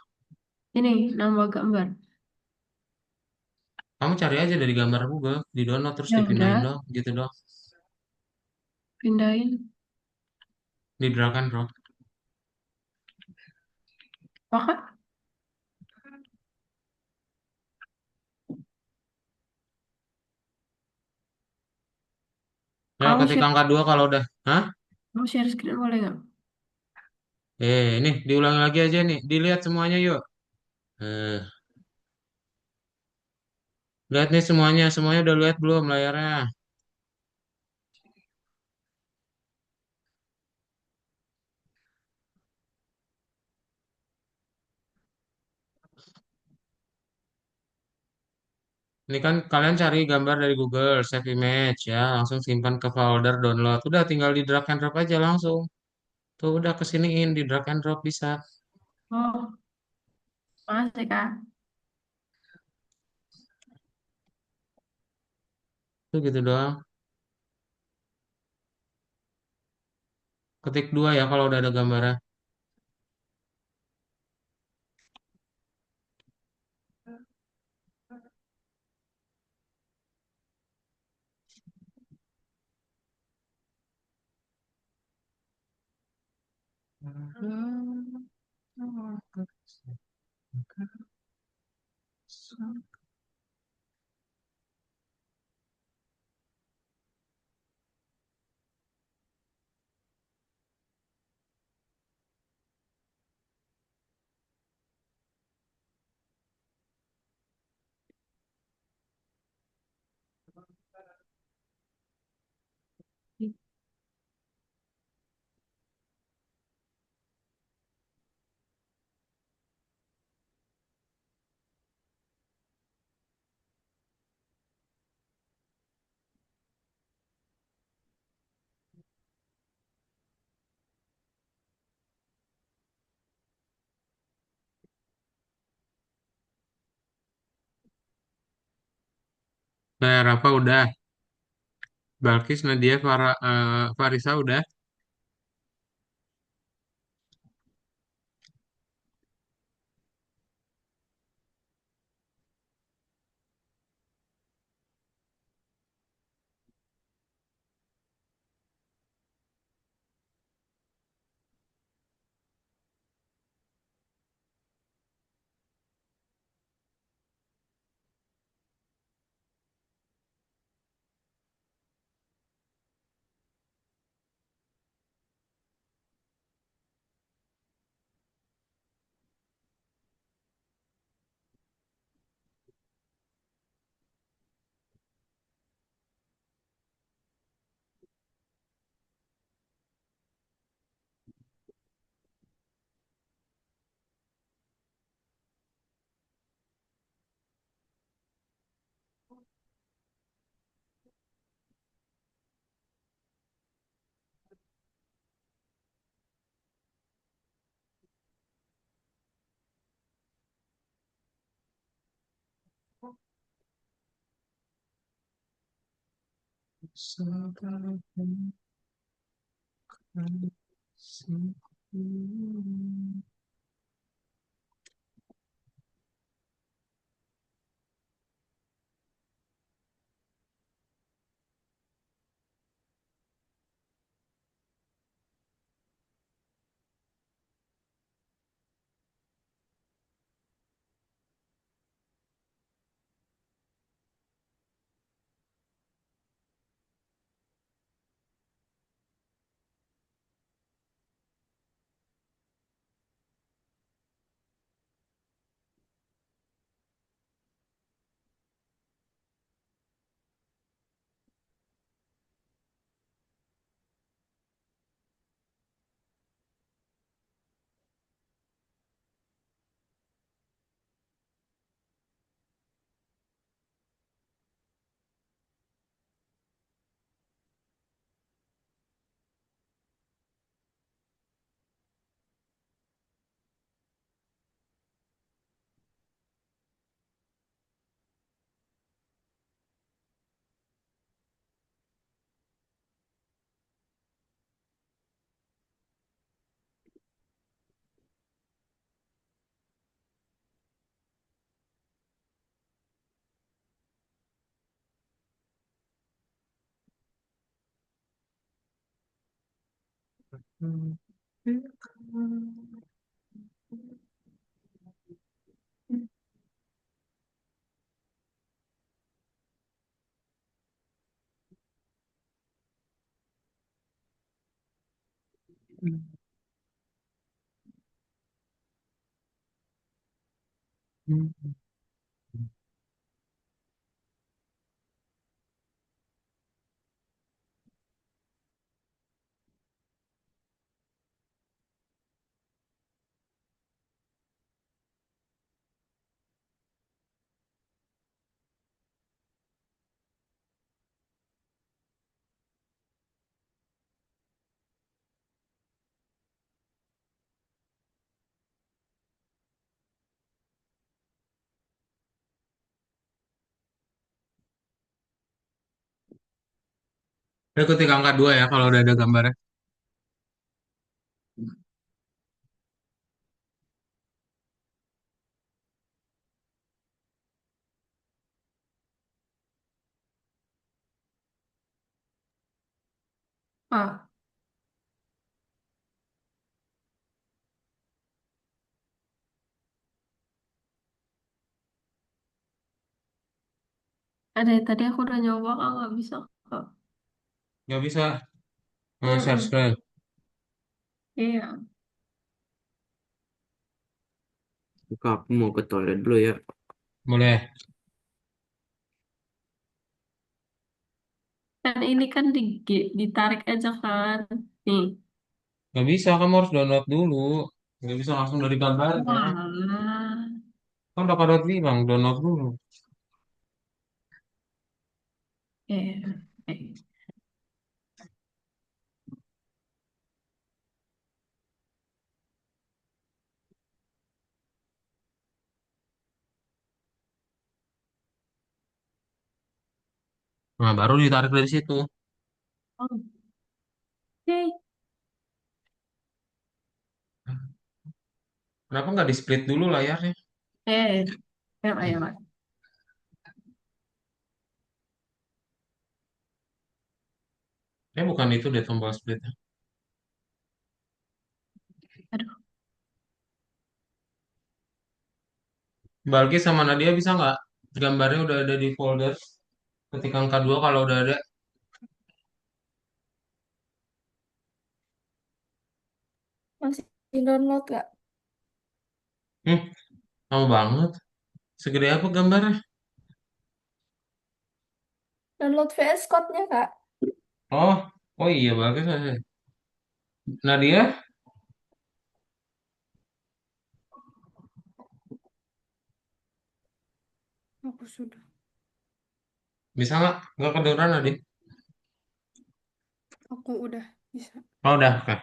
Ini nambah gambar. Kamu cari aja dari gambar Google, di download terus Ya dipindahin udah, dong, gitu dong. pindahin. Di drag and drop. Apa Kak? Ya, Kamu ketik share, angka 2 kalau udah. Hah? kamu share screen boleh nggak? Ini diulangi lagi aja nih. Dilihat semuanya yuk. Eh, lihat nih semuanya. Semuanya udah lihat belum layarnya? Ini kan kalian cari gambar dari Google, save image ya, langsung simpan ke folder download. Udah tinggal di drag and drop aja langsung. Tuh udah kesiniin di drag and drop bisa. Oh, makasih Kak. Tuh gitu doang. Ketik 2 ya kalau udah ada gambarnya. Bayar apa udah? Balkis, Nadia, Farisa udah. Udah ketik angka 2 ya kalau udah ada gambarnya. Ah, ada tadi aku udah nyoba kak nggak bisa kak. Nggak bisa share Mm-mm. screen. Iya. Kak, aku mau ke toilet dulu ya. Boleh. Kan ini kan ditarik aja kan. Nih. Nggak bisa, kamu harus download dulu. Nggak bisa langsung dari gambarnya. Wah. Kan udah pada bilang download dulu. Iya. Eh. Nah, baru ditarik dari situ. Oke. Kenapa nggak di split dulu layarnya? Ayo, ayo, ayo. Bukan itu deh tombol split. Aduh. Balki sama Nadia bisa nggak? Gambarnya udah ada di folder. Ketik angka 2 kalau udah ada. Masih download Kak. Hmm, lama banget. Segede apa gambarnya? Download VS Code-nya Kak. Oh, oh iya Balki. Nadia, Aku sudah. bisa nggak? Nggak kedengeran Nadia? Aku udah bisa. Oh, udah. Oke.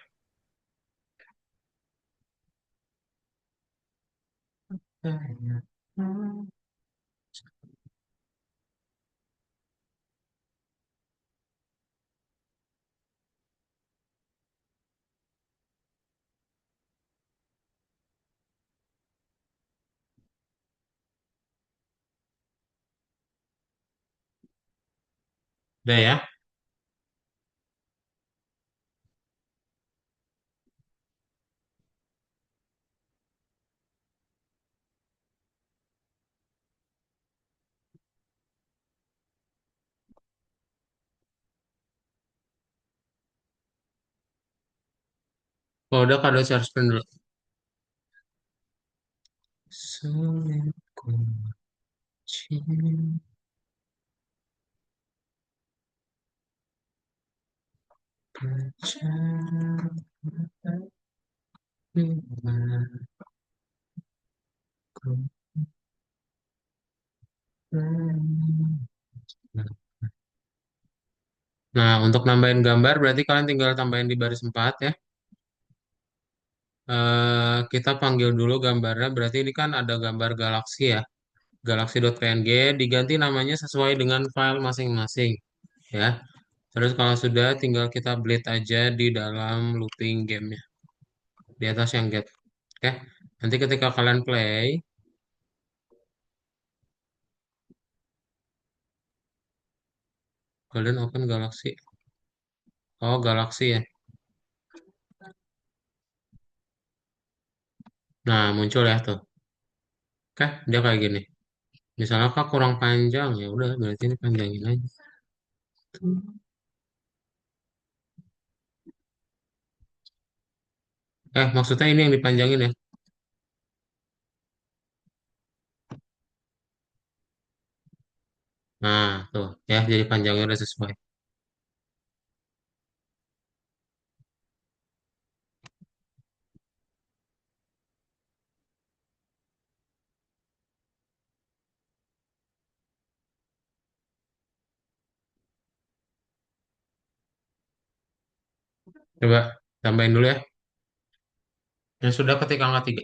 Udah ya. Oh, udah kado share screen dulu. Sulit ku cinta Nah, untuk nambahin gambar berarti kalian tinggal tambahin di baris 4 ya. Kita panggil dulu gambarnya. Berarti ini kan ada gambar galaksi ya. Galaxy.png diganti namanya sesuai dengan file masing-masing ya. Terus kalau sudah tinggal kita bleed aja di dalam looping gamenya. Di atas yang get. Oke. Nanti ketika kalian play, kalian open Galaxy. Oh, Galaxy ya. Nah, muncul ya tuh. Oke, dia kayak gini. Misalnya kak kurang panjang, ya udah berarti ini panjangin aja. Maksudnya ini yang dipanjangin ya. Nah, tuh ya jadi panjangnya udah sesuai. Coba tambahin dulu ya. Yang sudah ketik angka 3.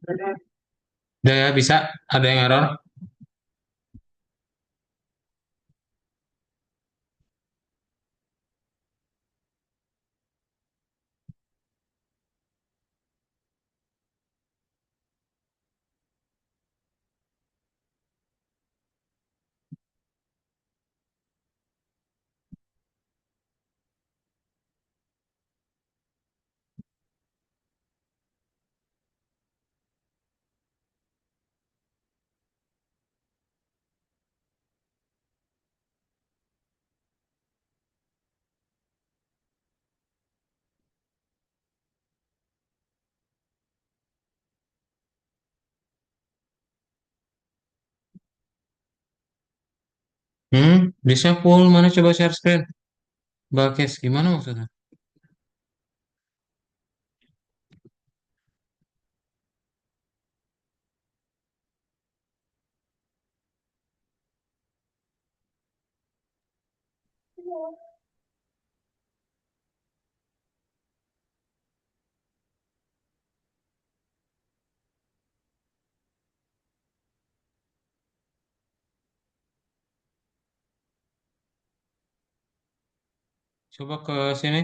Udah ya, bisa. Ada yang error. Disknya full. Mana coba share screen? Balkes, gimana maksudnya? Coba ke sini,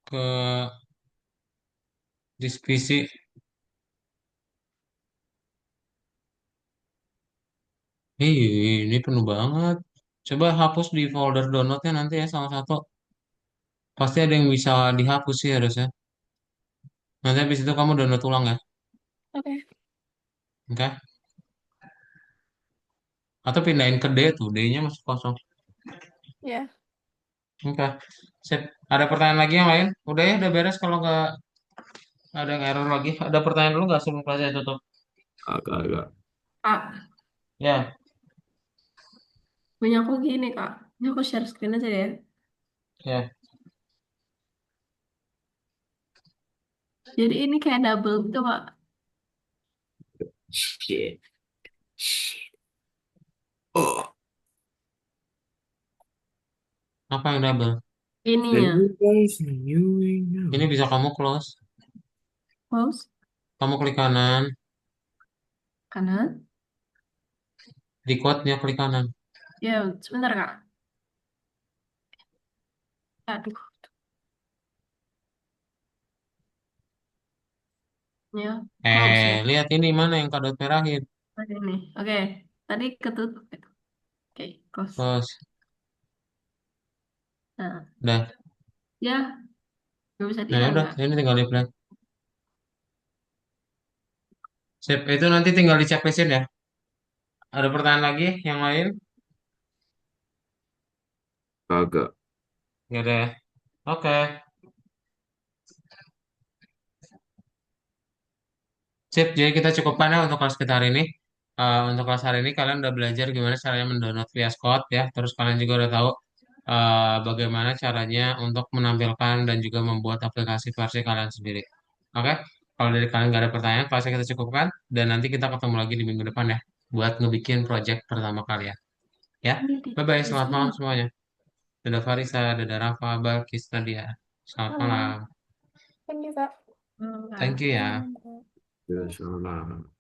ke disk PC. Ini penuh banget. Coba hapus di folder downloadnya nanti ya salah satu. Pasti ada yang bisa dihapus sih harusnya. Nanti habis itu kamu download ulang ya. Oke. Oke? Atau pindahin ke D tuh. D-nya masih kosong. Ya. Oke. Sip. Ada pertanyaan lagi yang lain? Udah ya, udah beres kalau nggak ada yang error lagi. Ada pertanyaan dulu nggak sebelum kelasnya tutup? Agak-agak. Kak, Ya, punya aku gini kak. Ini aku share screen aja ya. ya. Jadi ini kayak double gitu kak. Shit. Shit. Oh. Apa yang double? The Ininya. new guys renewing now. Ini bisa kamu close. Close. Kamu klik kanan. Kanan. Di quote-nya klik kanan. Ya, sebentar kak. Aduh. Ya, close ya. Lihat ini mana yang kadot merahin. Oke nih. Oke. Tadi ketutup. Oke, close. Close. Nah, Udah. ya, nggak bisa Nah, ya dilihat udah. kak. Ini tinggal di play. Sip. Itu nanti tinggal di checklistin ya. Ada pertanyaan lagi yang lain? Agak. Gak ada ya? Oke. Sip, jadi kita cukupkan ya untuk kelas kita hari ini. Untuk kelas hari ini kalian udah belajar gimana caranya mendownload VS Code ya. Terus kalian juga udah tahu bagaimana caranya untuk menampilkan dan juga membuat aplikasi versi kalian sendiri. Oke? Kalau dari kalian nggak ada pertanyaan, kelasnya kita cukupkan. Dan nanti kita ketemu lagi di minggu depan ya. Buat ngebikin project pertama kalian. Ya, Ini di bye-bye. Selamat sini. malam semuanya. Dadah Farisa, dadah Rafa, Balkis, Nadia. Selamat Halo. malam. Thank you, Kak. Thank you ya. Halo, Kak. Ya, salah.